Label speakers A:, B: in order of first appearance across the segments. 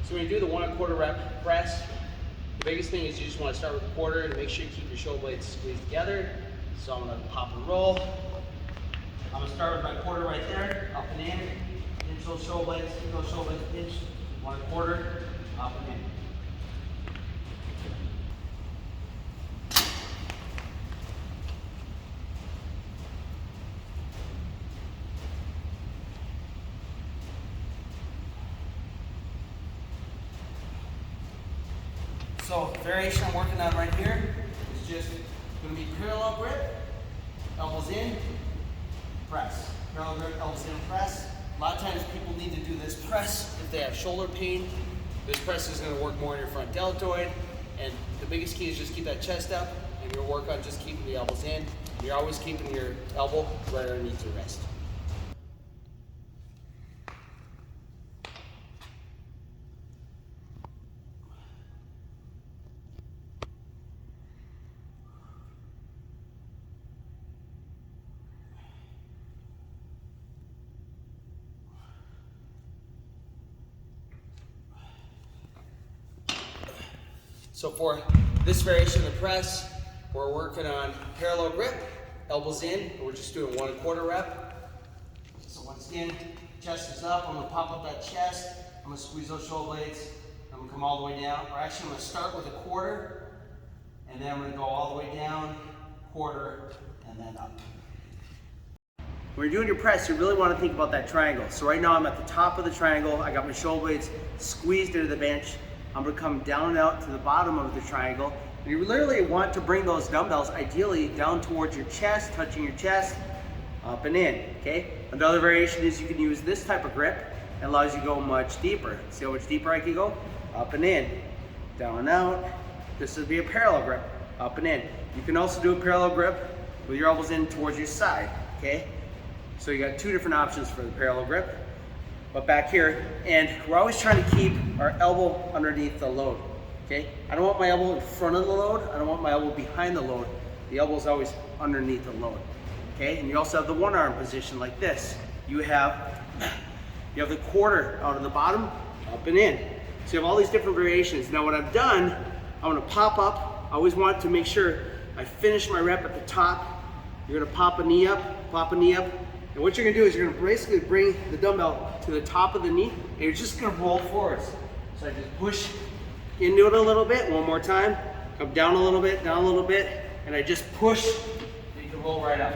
A: So when you do the 1 1/4 rep press, the biggest thing is you just want to start with a quarter to make sure you keep your shoulder blades squeezed together. So I'm going to pop and roll. I'm going to start with my quarter right there, up and in. Pinch those shoulder blades, keep those shoulder blades pinched. 1 1/4, up and in. So the variation I'm working on right here is just going to be parallel grip, elbows in, press. Parallel grip, elbows in, press. A lot of times people need to do this press if they have shoulder pain. This press is going to work more in your front deltoid. And the biggest key is just keep that chest up and you'll work on just keeping the elbows in. You're always keeping your elbow right underneath your wrist. So for this variation of the press, we're working on parallel grip, elbows in, and we're just doing 1 1/4 rep. So once again, chest is up, I'm gonna pop up that chest, I'm gonna squeeze those shoulder blades, I'm gonna come all the way down. Or actually, I'm gonna start with a quarter, and then I'm gonna go all the way down, quarter, and then up. When you're doing your press, you really wanna think about that triangle. So right now I'm at the top of the triangle, I got my shoulder blades squeezed into the bench. I'm gonna come down and out to the bottom of the triangle. And you literally want to bring those dumbbells ideally down towards your chest, touching your chest, up and in, okay? Another variation is you can use this type of grip. It allows you to go much deeper. See how much deeper I can go? Up and in, down and out. This would be a parallel grip, up and in. You can also do a parallel grip with your elbows in towards your side, okay? So you got 2 different options for the parallel grip. But back here, and we're always trying to keep our elbow underneath the load, okay? I don't want my elbow in front of the load. I don't want my elbow behind the load. The elbow is always underneath the load, okay? And you also have the 1 arm position like this. You have the quarter out of the bottom, up and in. So you have all these different variations. Now what I've done, I'm gonna pop up. I always want to make sure I finish my rep at the top. You're gonna pop a knee up, pop a knee up. And what you're gonna do is you're gonna basically bring the dumbbell to the top of the knee, and you're just gonna roll forwards. So I just push into it a little bit, one more time, come down a little bit, and I just push, and you can roll right up.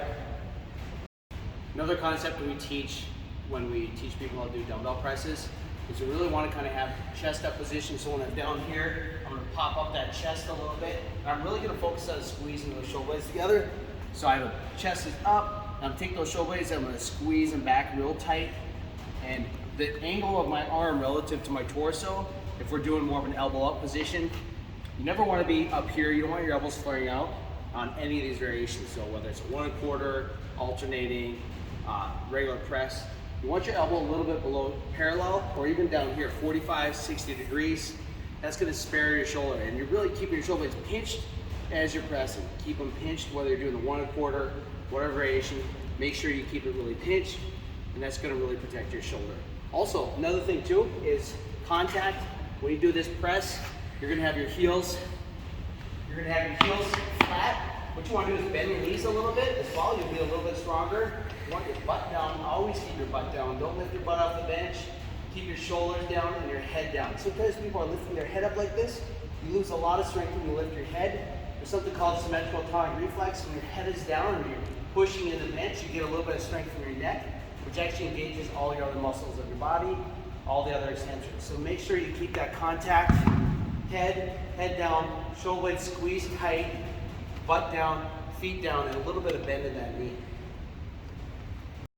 A: Another concept that we teach when we teach people how to do dumbbell presses is you really wanna kinda have chest up position. So when I'm down here, I'm gonna pop up that chest a little bit, and I'm really gonna focus on squeezing those shoulder blades together. So I have a chest is up, I'm gonna take those shoulder blades, I'm gonna squeeze them back real tight. And the angle of my arm relative to my torso, if we're doing more of an elbow up position, you never wanna be up here. You don't want your elbows flaring out on any of these variations. So whether it's a 1 1/4, alternating, regular press, you want your elbow a little bit below parallel or even down here, 45, 60 degrees. That's gonna spare your shoulder. And you're really keeping your shoulder blades pinched as you're pressing. Keep them pinched, whether you're doing the 1 1/4, whatever variation, make sure you keep it really pinched, and that's gonna really protect your shoulder. Also, another thing too is contact. When you do this press, you're gonna have your heels flat. What you wanna do is bend your knees a little bit as well. You'll be a little bit stronger. You want your butt down, always keep your butt down. Don't lift your butt off the bench. Keep your shoulders down and your head down. Sometimes people are lifting their head up like this. You lose a lot of strength when you lift your head. There's something called symmetrical atomic reflex. When your head is down and you're pushing in the bench, you get a little bit of strength from your neck, which actually engages all your other muscles of your body, all the other extensions. So make sure you keep that contact, head down, shoulder blades squeezed tight, butt down, feet down, and a little bit of bend in that knee.